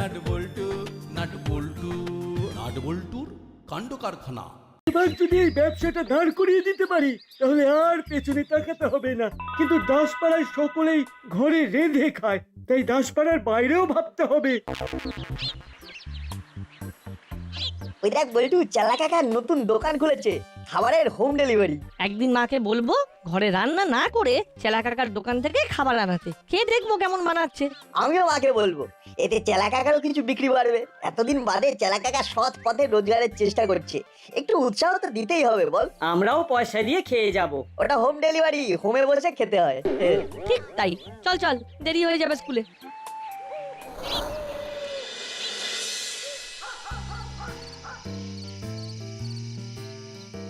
Nut বল্টু nut বল্টু nut বল্টুর কাণ্ড কারখানা। এবার যদি এই ব্যবসাটা দাঁড় করিয়ে দিতে পারি তাহলে আর পেছনে তাকাতে হবে না। কিন্তু দাসপাড়ায় সকলেই ঘরে রেঁধে খায়, তাই দাসপাড়ার বাইরেও ভাবতে হবে। ওই দেখ বল্টু, চালা কাকা নতুন দোকান খুলেছে, খাবারের হোম ডেলিভারি। একদিন মাকে বলবো ঘরে রান্না না করে চেলা কাকার দোকান থেকে খাবার আনাতে, খেয়ে দেখবো কেমন বানাচ্ছে। আমিও মাকে বলবো, এতে চেলা কাকারও কিছু বিক্রি বাড়বে। এতদিন বাদে চেলা কাকা সৎ পথে রোজগারের চেষ্টা করছে, একটু উৎসাহ তো দিতেই হবে বল। আমরাও পয়সা দিয়ে খেয়ে যাব। ওটা হোম ডেলিভারি, হোমে বসে খেতে হয়। ঠিক তাই, চল চল, দেরি হয়ে যাবে স্কুলে।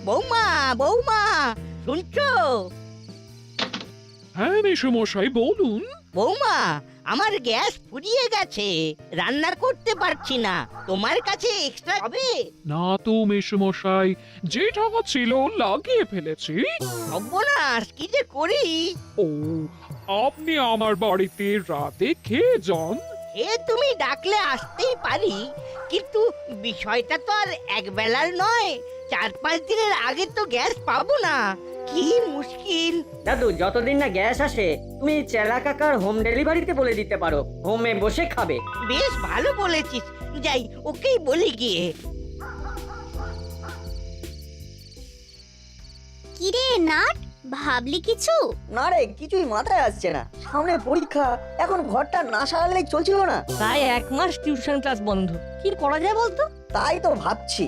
বৌমা বৌমা, শুনছো? হ্যাঁ মেসোমশাই বলুন। বৌমা, আমার গ্যাস ফুরিয়ে গেছে, রান্না করতে পারছি না, তোমার কাছে এক্সট্রা হবে? না তো মেসোমশাই, যে টাকা ছিল লাগিয়ে ফেলেছি। সর্বনাশ, কি যে করি! ও, আপনি আমার বাড়িতে রাতে খেয়ে যান। এ তুমি ডাকলে আসতেই পারি, কিন্তু বিষয়টা তো আর একবেলার নয়, 4-5 দিনের আগে তো গ্যাস পাবো না, কি মুশকিল। দাদু, যতদিন না গ্যাস আসে তুমি চেলা কাকার হোম ডেলিভারিতে বলে দিতে পারো, হোমে বসে খাবে। বেশ ভালো বলেছিস, যাই ওকেই বলি গিয়ে। কিরে নাট, ভাবলি কিছু? না রে, কিছুই মাথায় আসছে না। সামনে পরীক্ষা, এখন ঘরটা না সারালেই চলছিল না। প্রায় 1 মাস টিউশন ক্লাস বন্ধ, কি করা যায় বলতো? তাই তো ভাবছি।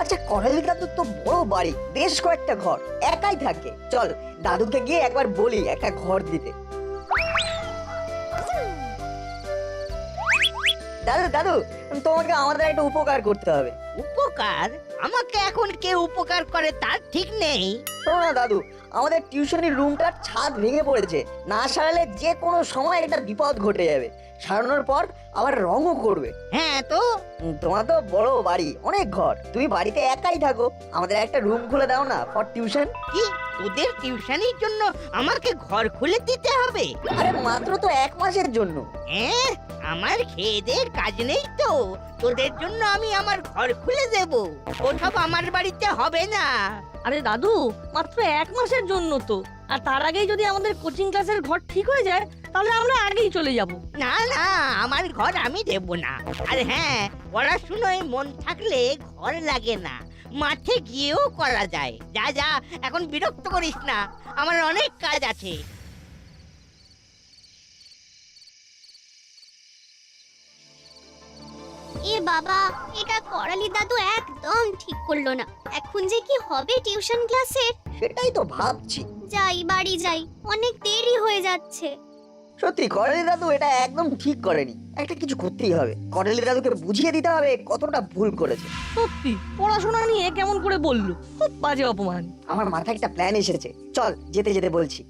আচ্ছা, করালি দাদুর তো বড় বাড়ি, বেশ কয়েকটা ঘর, একাই থাকে। চল দাদুকে গিয়ে একবার বলি একটা ঘর দিতে। দাদু দাদু, তোমাকে আমাদের একটা উপকার করতে হবে। উপকার? আমাকে এখন কে উপকার করে তার ঠিক নেই। শোনো না দাদু, আমাদের টিউশনের রুমটার ছাদ ভেঙে পড়েছে, না সারালে যে কোনো সময় একটা বিপদ ঘটে যাবে। সারানোর পর আবার রঙও করবে। হ্যাঁ তো, তোমার তো বড় বাড়ি, অনেক ঘর, তুমি বাড়িতে একাই থাকো, আমাদের একটা রুম খুলে দাও না ফর টিউশন। কি তোদের টিউশনির জন্য আমাকে ঘর খুলে দিতে হবে? আরে মাত্র তো 1 মাসের জন্য। হ্যাঁ, আমার খেয়ে দেয়ে কাজ নেই তো, তোদের জন্য আমি আমার ঘর খুলে দেব। ওসব আমার বাড়িতে হবে না। আরে দাদু, মাত্র 1 মাসের জন্য তো, আর তার আগেই যদি আমাদের কোচিং ক্লাসের ঘর ঠিক হয়ে যায় তাহলে আমরা আগেই চলে যাব। না না, আমার ঘর আমি দেব না। আর হ্যাঁ, পড়াশুনোয় মন থাকলে ঘর লাগে না, মাঠে গিয়েও করা যায়। যা যা, এখন বিরক্ত করিস না, আমার অনেক কাজ আছে। এ বাবা, এটা করালি দাদু একদম ঠিক করলো না। এখন যে কি হবে টিউশন ক্লাসের? সেটাই তো ভাবছি। যাই, বাড়ি যাই, অনেক দেরি হয়ে যাচ্ছে। সত্যি করালি দাদু এটা একদম ঠিক করেনি, একটা কিছু করতেই হবে। করালি দাদুকে বুঝিয়ে দিতে হবে কতটা ভুল করেছে। সত্যি পড়াশোনা নিয়ে কেমন করে বললো, খুব বাজে অপমান। আমার মাথায় একটা প্ল্যান এসেছে, চল যেতে যেতে বলছি।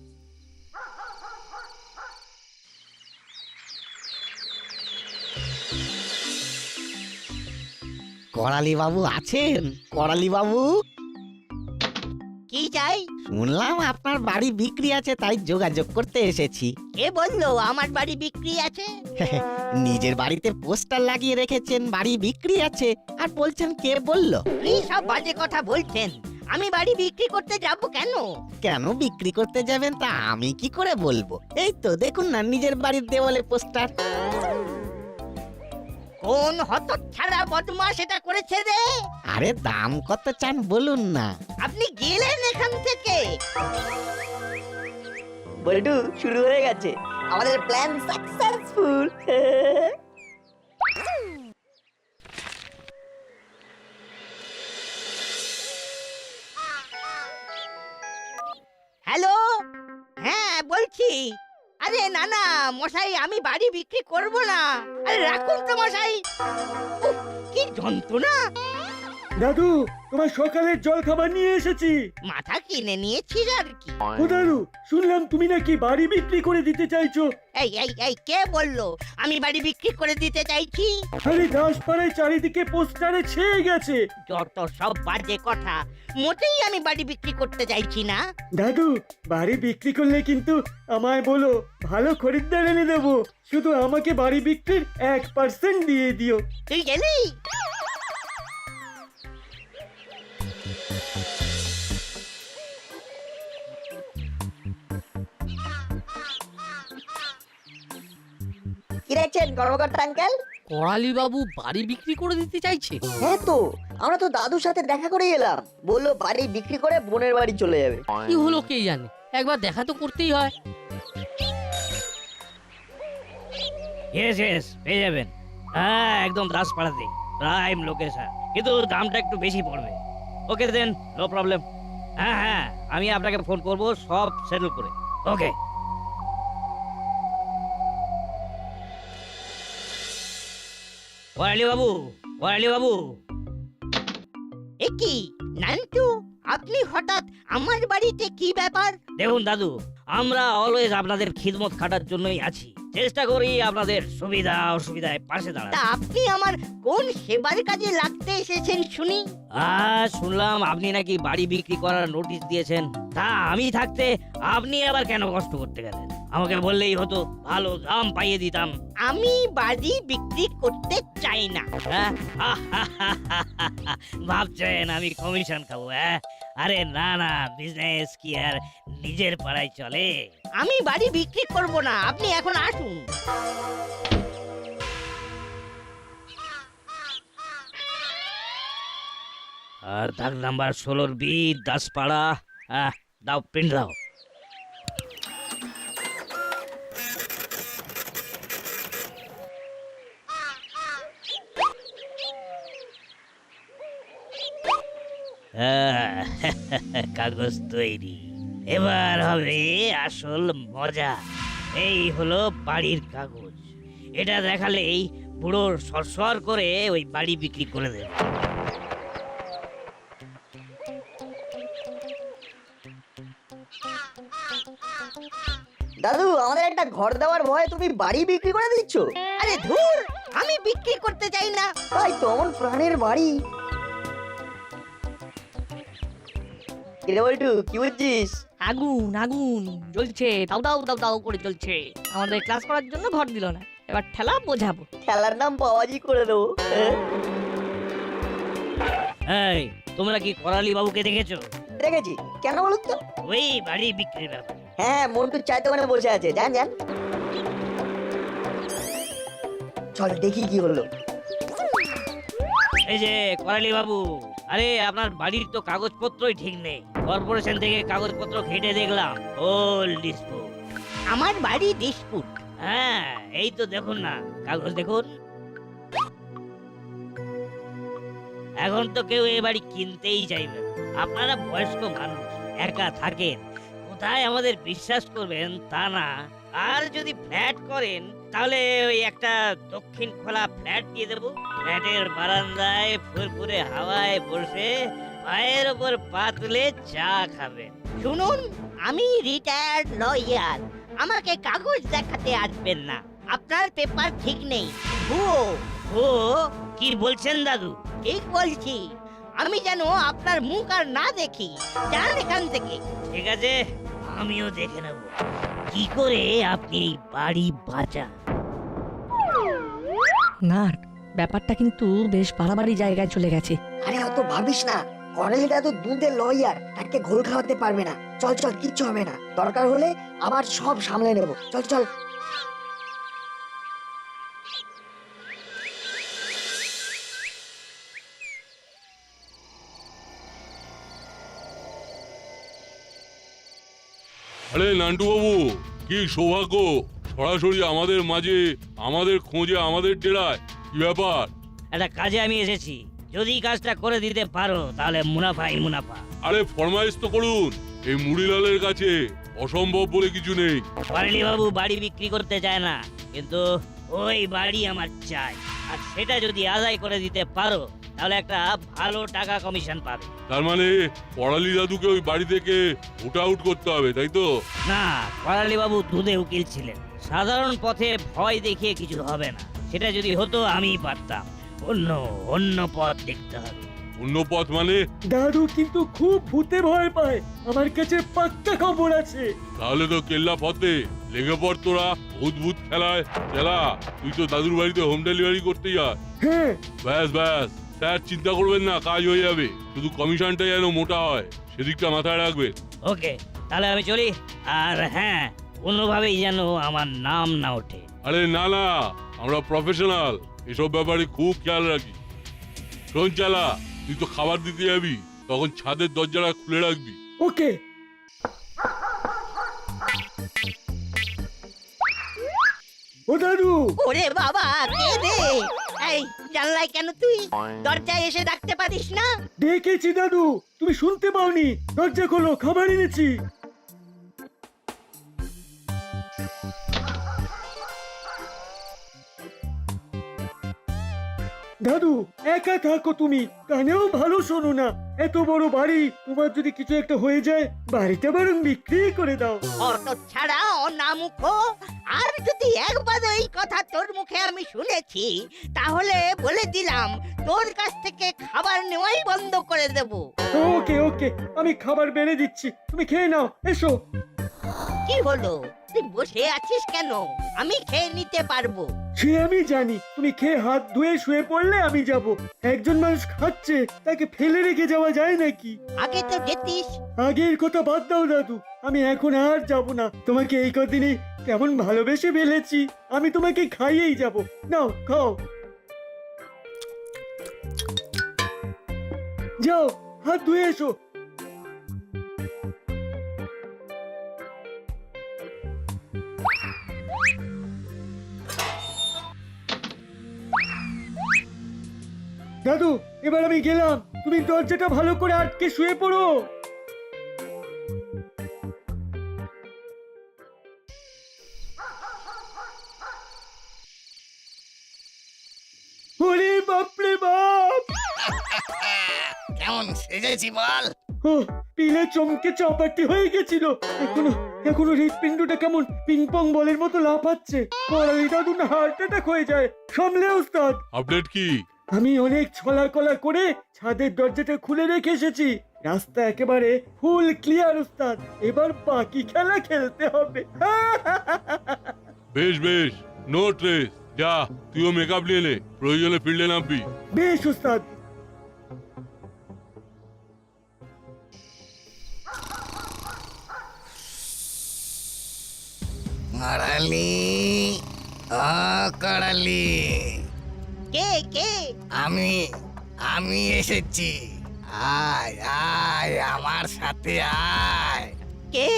করালি বাবু আছেন? করালি বাবু, কি চাই? শুনলাম আপনার বাড়ি বিক্রি আছে, তাই যোগাযোগ করতে এসেছি। কে বললো আমার বাড়ি বিক্রি আছে? নিজের বাড়িতে পোস্টার লাগিয়ে রেখেছেন বাড়ি বিক্রি আছে, আর বলছেন কে বলল? কি সব বাজে কথা বলছেন? আমি বাড়ি বিক্রি করতে যাব কেন? কেন বিক্রি করতে যাবেন তা আমি কি করে বলবো? এই তো দেখুন না নিজের বাড়ির দেওয়ালে পোস্টার। কোন হতচ্ছাড়া বদমাশ এটা করেছে রে? আরে দাম কত চান বলুন না। আপনি গেলেন এখান থেকে। বল্টু, শুরু হয়ে গেছে আমাদের প্ল্যান সাকসেসফুল। হ্যালো, হ্যাঁ বলছি। আরে না না মশাই, আমি বাড়ি বিক্রি করব না। আরে রাখুন তো মশাই। উফ, কি যন্ত্রণা। দাদু তোমার সকালের জল খাবার নিয়ে এসেছি। মাথা কিনে নিয়েছিস আর কি। ও দাদু, শুনলাম তুমি নাকি বাড়ি বিক্রি করে দিতে চাইছো। এই কে বললো আমি বাড়ি বিক্রি করে দিতে চাইছি? আরে দাসপাড়ায় চারিদিকে পোস্টারে ছেয়ে গেছে। যত সব বাজে কথা, মোটেই আমি বাড়ি বিক্রি করতে চাইছি না। দাদু, বাড়ি বিক্রি করলে কিন্তু আমায় বলো, ভালো খরিদ্দার এনে দেবো। শুধু আমাকে বাড়ি বিক্রির 1% দিয়ে দিও। তুই গেলি? কি দেখছেন কর্মকর্তা আঙ্কেল? করালি বাবু বাড়ি বিক্রি করে দিতে চাইছে। হ্যাঁ তো, আমরা তো দাদুর সাথে দেখা করে এলাম। বললো বাড়ি বিক্রি করে বোনের বাড়ি চলে যাবে। কি হলো কে জানে, একবার দেখা তো করতেই হয়। ইয়েস পেয়ে যাবেন। হ্যাঁ একদম দাসপাড়াতে, প্রাইম লোকেশন, কিন্তু দামটা একটু বেশি পড়বে। ওকে দেন, নো প্রবলেম। হ্যাঁ আমি আপনাকে ফোন করব সব সেটেল করে। ওকে। ওয়ালি বাবু। এ কি নান্টু, আপনি হঠাৎ আমার বাড়িতে, কি ব্যাপার? দেখুন দাদু, আমরা অলওয়েজ আপনাদের খিদমত খাটার জন্যই আছি। চেষ্টা করি আপনাদের সুবিধা অসুবিধায় পাশে তা দাঁড়াতে। আপনি আমার কোন সেবার কাজে লাগতে এসেছেন শুনি? শুনলাম আপনি নাকি বাড়ি বিক্রি করার নোটিশ দিয়েছেন। তা আমি থাকতে আপনি আবার কেন কষ্ট করতে গেলেন? আমাকে বললেই হতো, ভালো দাম পাইয়ে দিতাম। আমি বাড়ি বিক্রি করতে চাই না। হ্যাঁ? ভাবছেন আমি কমিশন খাবো? হ্যাঁ, আরে না, বিজনেস কি আর নিজের পাড়ায় চলে? আমি বাড়ি বিক্রি করব না, আপনি এখন আসুন। আর দাগ নাম্বার 16 বি, দাসপাড়া। দাও, প্রিন্ট দাও। কাগজ তৈরি, এবার হবে আসল মজা। এই হলো বাড়ির কাগজ। এটা দেখালেই বুড়োর সরসর করে ওই বাড়ি বিক্রি করে দেবে। দাদু, আমাদের একটা ঘর দেওয়ার ভয়ে তুমি বাড়ি বিক্রি করে দিচ্ছ? আরে ধুর, আমি বিক্রি করতে চাই না। তাই তো, আমার প্রাণের বাড়ি। কিরে বল্টু, কি বুঝছিস? আগুন জ্বলছে, দাও করে জ্বলছে। আমাদের ক্লাস করার জন্য ঘর দিল না, এবার ঠেলা বোঝাবো। খেলার নাম বাবাজি করে দেবো। এই, তোমরা কি করালি বাবুকে দেখেছো? দেখেছি, কেন বলুন তো? ওই বাড়ি বিক্রির ব্যাপার। হ্যাঁ, মন্টুর চায়ের দোকানে বসে আছে। যান। চল দেখি কি হলো। এই যে করালি বাবু, আরে আপনার বাড়ির তো কাগজপত্রই ঠিক নেই। কর্পোরেশন থেকে কাগজপত্র ঘেটে দেখলাম, ওল ডিসপুট। আমার বাড়ি ডিসপুট? হ্যাঁ, এই তো দেখুন না, কাগজ দেখুন। এখন তো কেউ এই বাড়ি কিনতেই চাইবে না। আপনারা বয়স্ক মানুষ, একা থাকেন, কোথায় আমাদের বিশ্বাস করবেন তা না। আর যদি ফ্ল্যাট করেন তাহলে ওই একটা দক্ষিণ খোলা ফ্ল্যাট দিয়ে দেবো। ফ্ল্যাটের বারান্দায় ফুরফুরে হাওয়ায় বসে পায়ের ওপর পা তুলে চা খাবেন। শুনুন, আমি রিটায়ার্ড লয়ার, আমাকে কাগজ দেখাতে আসবেন না। আপনার পেপার ঠিক নেই, ভুয়ো। ও কি বলছেন দাদু? ঠিক বলছি, আমি যেন আপনার মুখ আর না দেখি। যান এখান থেকে। ঠিক আছে, আমিও দেখে নেব কি করে আপনি এই বাড়ি বাঁচান। না, ব্যাপারটা কিন্তু বেশ বাড়াবাড়ি জায়গায় চলে গেছে। আরে অত ভাবিস না, কর্নেলটা তো দুধের লয়ার, তাকে ঘোল খাওয়াতে পারবে না। চল কিচ্ছু হবে না, দরকার হলে আবার সব সামলে নেব। চল। আরে নান্টু বাবু, কি সৌভাগ্য, সরাসরি আমাদের মাঝে, আমাদের খোঁজে, আমাদের ডেরায়। কি ব্যাপার? একটা কাজে আমি এসেছি, যদি কাজটা করে দিতে পারো তাহলে মুনাফাই মুনাফা। আরে ফরমাইশ তো করুন, এই মুড়িলালের কাছে অসম্ভব বলে কিছু নেই। পারলি বাবু বাড়ি বিক্রি করতে চায় না, কিন্তু ওই বাড়ি আমার চাই। আর সেটা যদি আদায় করে দিতে পারো তাহলে একটা ভালো টাকা কমিশন পাবে। তার মানে পড়ালি দাদুকে ওই বাড়ি থেকে ভোট আউট করতে হবে, তাই তো? না, করালি বাবু দুধে উকিল ছিলেন। সাধারণ পথে ভয় দেখিয়ে কিছু হবে না। সেটা যদি হতো আমিই পারতাম। অন্য পথ দেখতে হবে। অন্য পথ মানে? দাদু কিন্তু খুব ভূতে ভয় পায়, আমার কাছে পাক্কা খবর আছে। তাহলে তো কেল্লা ফতে লেগে পড় তোরা ভূত ভূত খেলায়। চেলা, তুই তো দাদুর বাড়িতে হোম ডেলিভারি করতে যাস। হ্যাঁ, ব্যাস ব্যাস, স্যার চিন্তা করবেন না, কাজ হয়ে যাবে। শুধু কমিশনটা যেন মোটা হয় সেদিকটা মাথায় রাখবেন। ওকে, তাহলে আমি চলি। আর হ্যাঁ, কোনোভাবেই যেন আমার নাম না ওঠে। আরে না না, আমরা প্রফেশনাল, এসব ব্যাপারে খুব খেয়াল রাখি। শোন চালা, তুই তো খাবার দিতে যাবি, তখন ছাদের দরজাটা খুলে রাখবি। ওকে। ও দাদু, ওরে বাবা, কে রে? এই জানলায় কেন তুই? দরজায় এসে ডাকতে পারিস না? ডেকেছি দাদু, তুমি শুনতে পাওনি? দরজা খোলো, খাবার এনেছি। দাদু, একা থাকো তুমি, কানেও ভালো শোনো না। এত বড় বাড়ি, তোমার যদি কিছু একটা হয়ে যায়, বাড়িটা বরং বিক্রি করে দাও। অত ছাড়া অনামুখো, আর যদি একবার এই কথা তোর মুখে আমি শুনেছি, তাহলে বলে দিলাম তোর কাছ থেকে খাবার নেওয়াই বন্ধ করে দেব। ওকে ওকে, আমি খাবার বেড়ে দিচ্ছি, তুমি খেয়ে নাও, এসো। কি হলো, তুই বসে আছিস কেন? আমি খেয়ে নিতে পারবো। সে আমি জানি, তুমি খেয়ে হাত ধুয়ে শুয়ে পড়লে আমি যাব। একজন মানুষ খাচ্ছে, তাকে ফেলে রেখে যাওয়া যায় নাকি? আগে তো যেতিস। আগের কথা বাদ দাও দাদু, আমি এখন আর যাব না। তোমাকে এই কদিনে কেমন ভালোবেসে ফেলেছি, আমি তোমাকে খাইয়েই যাব। নাও খাও, যাও হাত ধুয়ে এসো। দাদু, এবার আমি গেলাম, তুমি দরজাটা ভালো করে আটকে শুয়ে পড়ো। ওরে বাপরে বাপ! কেমন সেজেছি বল? ও, পিলে চমকে চাপাটি হয়ে গেছিল। এখনো হৃৎপিণ্ডটা কেমন পিংপং বলের মতো লাফাচ্ছে। পড়ালি দাদু না হার্ট অ্যাটাক হয়ে যায়। সামলে ওস্তাদ। আপডেট কি? আমি অনেক ছলাকলা করে ছাদের দরজাটা খুলে রেখে এসেছি। রাস্তা একেবারে ফুল ক্লিয়ার ওস্তাদ। এবার বাকি খেলা খেলতে হবে। বেশ বেশ, নো ট্রেস। যা, তুইও মেকআপ নিয়ে নে, প্রয়োজনে ফিল্ডে নামবি। বেশ ওস্তাদ। করালি, করালি, কে কে? আমি এসেছি। আয় আয়, আমার সাথে আয়। কে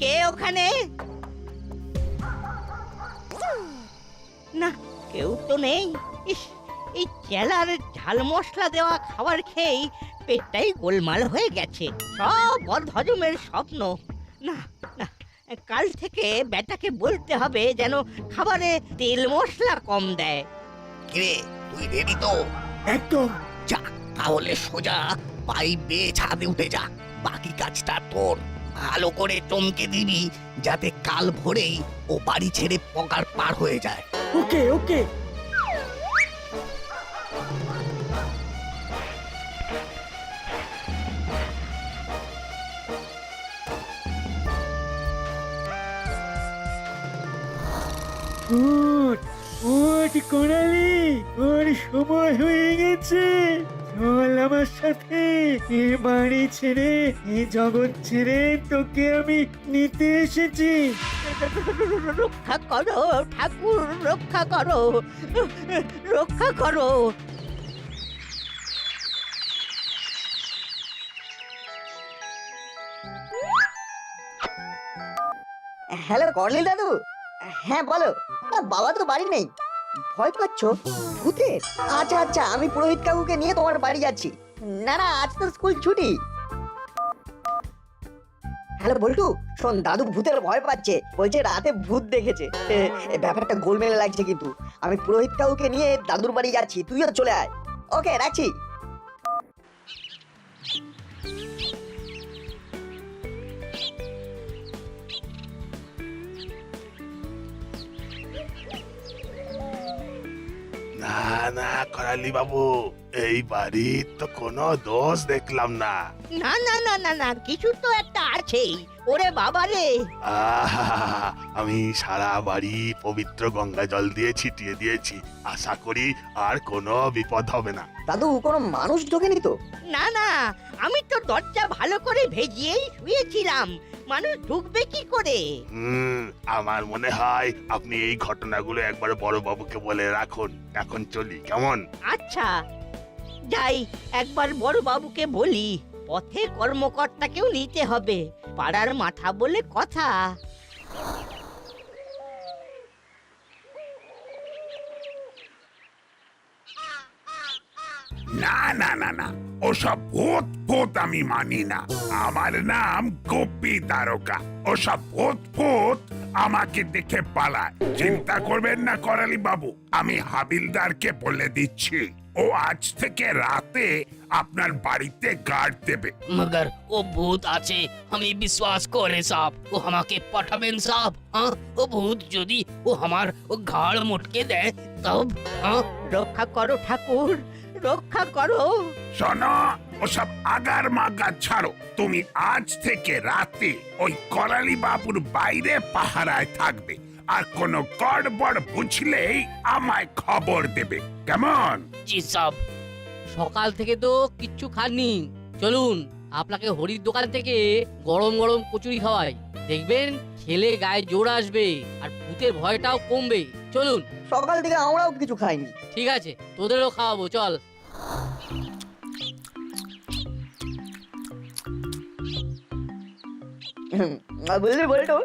কে ওখানে? না, কেউ তো নেই। ইস, এই চেলার ঝাল মশলা দেওয়া খাবার খেয়েই পেটটাই গোলমাল হয়ে গেছে। সব বদহজমের স্বপ্ন। না না, কাল থেকে বেটাকে বলতে হবে যেন খাবারে তেল মশলা কম দেয়। কিরে, তুই রেডি তো? একদম। যা, তাহলে সোজা পাইপ বেয়ে ছাদে উঠে যা। বাকি কাজটা তোর। ভালো করে চমকে দিবি, যাতে কাল ভোরেই ও বাড়ি ছেড়ে পকার পার হয়ে যায়। ওকে ওকে। ওঠ করালি, ওর সময় হয়ে গেছে। চল আমার সাথে। এ বাড়ি ছেড়ে, এ জগৎ ছেড়ে তোকে আমি নিতে এসেছি। রক্ষা করো ঠাকুর, রক্ষা করো, রক্ষা করো। হ্যালো কর্নেল দাদু। হ্যাঁ বলো। না, বাবা তো বাড়ি নেই। ভয় পাচ্ছ ভূতের? আচ্ছা আচ্ছা, আমি পুরোহিত কাকুকে নিয়ে তোমার বাড়ি যাচ্ছি। না না, আজ তো স্কুল ছুটি। হ্যালো বল্টু, শোন, দাদু ভূতের ভয় পাচ্ছে, বলছে রাতে ভূত দেখেছে। ব্যাপারটা গোলমেলে লাগছে, কিন্তু আমি পুরোহিত কাকুকে নিয়ে দাদুর বাড়ি যাচ্ছি, তুইও চলে আয়। ওকে, রাখছি। না না করালি বাবু, এই বাড়ির তো কোনো দোষ দেখলাম না। না না না না না, কিছু তো একটা আছেই। ওরে বাবা রে! আহা, আমি সারা বাড়ি পবিত্র গঙ্গা জল দিয়ে ছিটিয়ে দিয়েছি, আশা করি আর কোনো বিপদ হবে না। দাদু কোনো মানুষ ঢোকেনি তো? না না, আমি তো দরজা ভালো করে ভেজিয়েই শুয়েছিলাম, মানুষ ঢুকবে কি করে? আমার মনে হয় আপনি এই ঘটনাগুলো একবার বড় বাবুকে বলে রাখুন। এখন চলি, কেমন? আচ্ছা যাই, একবার বড় বাবুকে বলি। পথে কর্মকর্তাকেও নিতে হবে, পাড়ার মাথা বলে কথা। না না না না, ওসব ভূত ভূত আমি মানি না। আমার নাম গোপী দ্বারকা। ওসব ভূত ভূত আমাকে দেখে পালায়। চিন্তা করবেন না করালি বাবু, আমি হাবিলদারকে বলে দিচ্ছি, ও আজ থেকে রাতে আপনার বাড়িতে গার্ড দেবে। মগর ও ভূত আছে আমি বিশ্বাস করে সাপ, ও আমাকে পাঠাবেন সাপ। হ্যাঁ, ও ভূত যদি ও আমার ও ঘাড় মুটকে দেয় তব। হ্যাঁ, রক্ষা করো ঠাকুর, রক্ষা করো। শোনো, ওসব আগার মাগা ছাড়ো। তুমি আজ থেকে রাতে ওই করালি বাবুর বাইরে পাহারায় থাকবে, আর কোনো গড়বড় বুঝলেই আমায় খবর দেবে, কেমন? জি সাপ। সকাল থেকে তো কিচ্ছু খাননি, চলুন আপনাকে হরির দোকান থেকে গরম গরম কচুরি খাওয়াই। দেখবেন খেলে গায়ে জোর আসবে আর ভূতের ভয়টাও কমবে। চলুন। সকাল থেকে আমরাও কিছু খাইনি। ঠিক আছে, তোদেরও খাওয়াবো, চল। বুঝলি বলতো,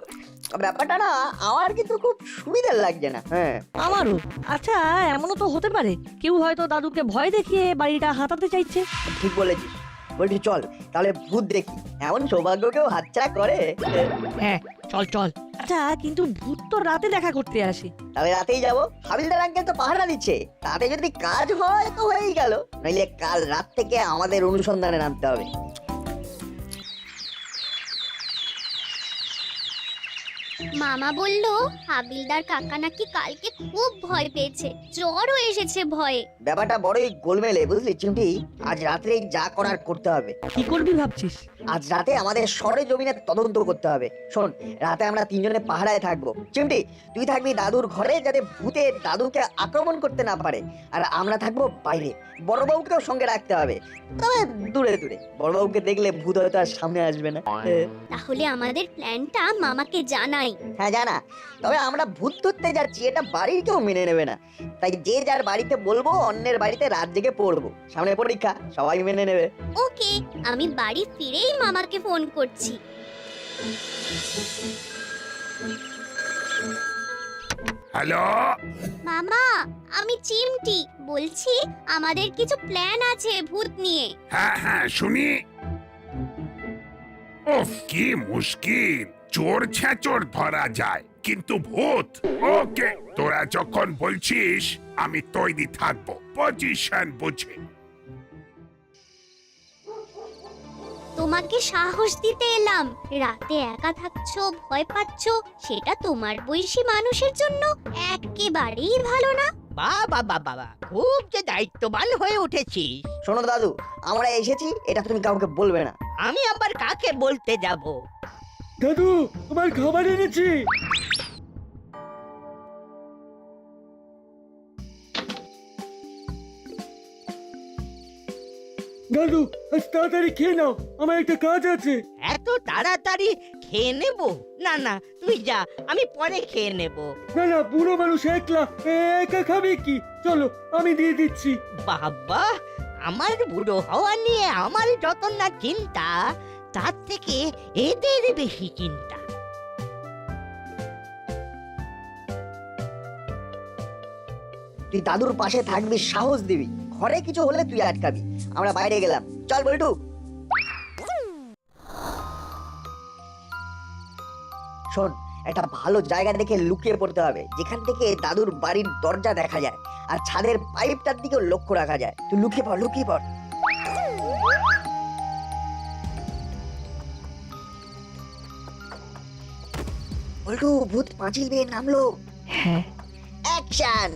ব্যাপারটা না আমার কিন্তু খুব সুবিধার লাগছে না। হ্যাঁ, আমারও। আচ্ছা, এমনও তো হতে পারে কেউ হয়তো দাদুকে ভয় দেখিয়ে বাড়িটা হাতাতে চাইছে। ঠিক বলেছিস। বলছি চল তাহলে ভূত দেখি, এমন সৌভাগ্য কেউ হাতছাড়া করে? হ্যাঁ চল চল। আচ্ছা, কিন্তু ভূত তো রাতে দেখা করতে আসে। তাহলে রাতেই যাবো, হাবিলদার আঙ্কেল তো পাহারা দিচ্ছে। তাতে যদি কাজ হয় তো হয়েই গেল, নইলে কাল রাত থেকে আমাদের অনুসন্ধানে নামতে হবে। মামা বলল হাবিলদার কাকা নাকি কালকে খুব ভয় পেয়েছে, জ্বরও এসেছে ভয়ে। ব্যাপারটা বড়ই গোলমেলে, বুঝলি চিমটি। আজ রাত্রে যা করার করতে হবে। কি করবি ভাবছিস? আজ রাতে আমাদের সরে জমিনের তদন্ত করতে হবে। শোন, রাতে আমরা তিনজনে পাহারায় থাকবো। চিমটি, তুই থাকবি দাদুর ঘরে, যাতে ভূতে দাদুকে আক্রমণ করতে না পারে। আর আমরা থাকবো বাইরে। বড়বাবুকেও সঙ্গে রাখতে হবে, তবে দূরে দূরে। বড়বাবুকে দেখলে ভূত হয়তো আর সামনে আসবে না। তাহলে আমাদের প্ল্যানটা মামাকে জানাই। হ্যাঁ জানা, তবে আমরা ভূত ধরতে যাচ্ছি এটা বাড়ির কেউ মেনে নেবে না। তাই যে যার বাড়িতে বলবো অন্যের বাড়িতে রাত জেগে পড়বো। সামনে পরীক্ষা, সবাই মেনে নেবে। ওকে, আমি বাড়ি ফিরেই মামাকে ফোন করছি। হ্যালো মামা, আমি চিমটি বলছি, আমাদের কিছু প্ল্যান আছে ভূত নিয়ে। হ্যাঁ হ্যাঁ শুনি। ওফ, কি মুশকিল। চোর ছেঁচোর ধরা যায়, কিন্তু ভূত? ওকে, তোরা যখন বলছিস আমি তৈরি থাকবো, পজিশন বুঝে। তোমাকে সাহস দিতে এলাম। রাতে একা থাকছো, ভয় পাচ্ছো, সেটা তোমার বয়সী মানুষের জন্য একেবারেই ভালো না। বাবা বাবা, খুব যে দায়িত্ববান হয়ে উঠেছিস। শোনো দাদু, আমরা এসেছি, এটা তুমি কাউকে বলবে না। আমি আবার কাকে বলতে যাব? দাদু, তোমার খাবার এনেছি। দাদু, আজ তাড়াতাড়ি খেয়ে নাও, আমার একটা কাজ আছে। এত তাড়াতাড়ি খেয়ে নেব? না না, তুই যা, আমি পরে খেয়ে নেব। না না, বুড়ো মানুষ একলা একা খাবে কি? চলো, আমি দিয়ে দিচ্ছি। বাবা, আমার বুড়ো হওয়া নিয়ে আমার যত না চিন্তা, তার থেকে এদের বেশি চিন্তা। তুই দাদুর পাশে থাকবি, সাহস দিবি। ঘরে কিছু হলে তুই আটকাবি। আমরা বাইরে গেলাম, চল বল্টু। শোন, একটা ভালো জায়গা দেখে লুকিয়ে পড়তে হবে, যেখান থেকে দাদুর বাড়ির দরজা দেখা যায় আর ছাদের পাইপটার দিকেও লক্ষ্য রাখা যায়। তুই লুকিয়ে পড়, লুকিয়ে পড়। বল্টু ভূত পাঁচিল বেয়ে নামলো। হ্যাঁ অ্যাকশন।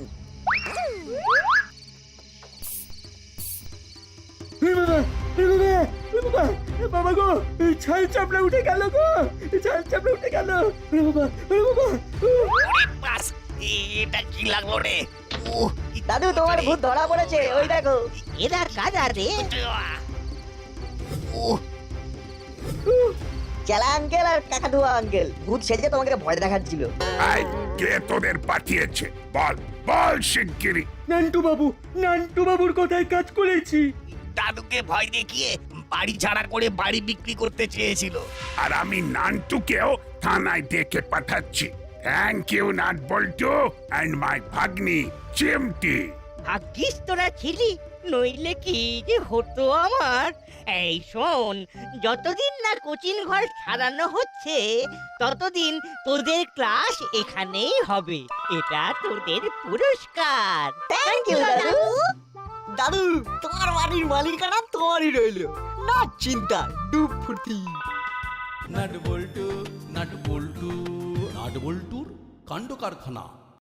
বাবা গো, ছাল চাপড়া উঠে গেল গো, ছাল চাপড়া উঠে গেল। বাবা বাবা, ওরে বাস, এটা কি লাগলো রে? দাদু তোমার ভূত ধরা পড়েছে, ওই দেখো। এরা কারা রে? চেলা আঙ্কেল আর কাকাতুয়া আঙ্কেল ভূত সেজে তোমাকে ভয় দেখাচ্ছিল। এই, কে তোদের পাঠিয়েছে? বল বল শিগগিরি। নান্টু বাবুর কথায় কাজ করেছি। দাদুকে ভয় দেখিয়ে বাড়ি ছাড়া করে বাড়ি বিক্রি করতে চেয়েছিল। আর আমি নান্টুকেও থানায় ডেকে পাঠাচ্ছি। থ্যাংক ইউ নাট বল্টু অ্যান্ড মাই ভাগ্নি চিমটি। ভাগ্যিস তোরা ছিলি, নইলে কি যে হতো আমার। এই শোন, যতদিন না কোচিং ঘর সারানো হচ্ছে ততদিন তোদের ক্লাস এখানেই হবে। এটা তোদের পুরস্কার। থ্যাংক ইউ দাদু। দাদু তোমার বাড়ির মালিকানা তোমারই রইলো, না চিন্তা, ডুব ফুর্তি। নাট বল্টু নাট বল্টুর কাণ্ড কারখানা।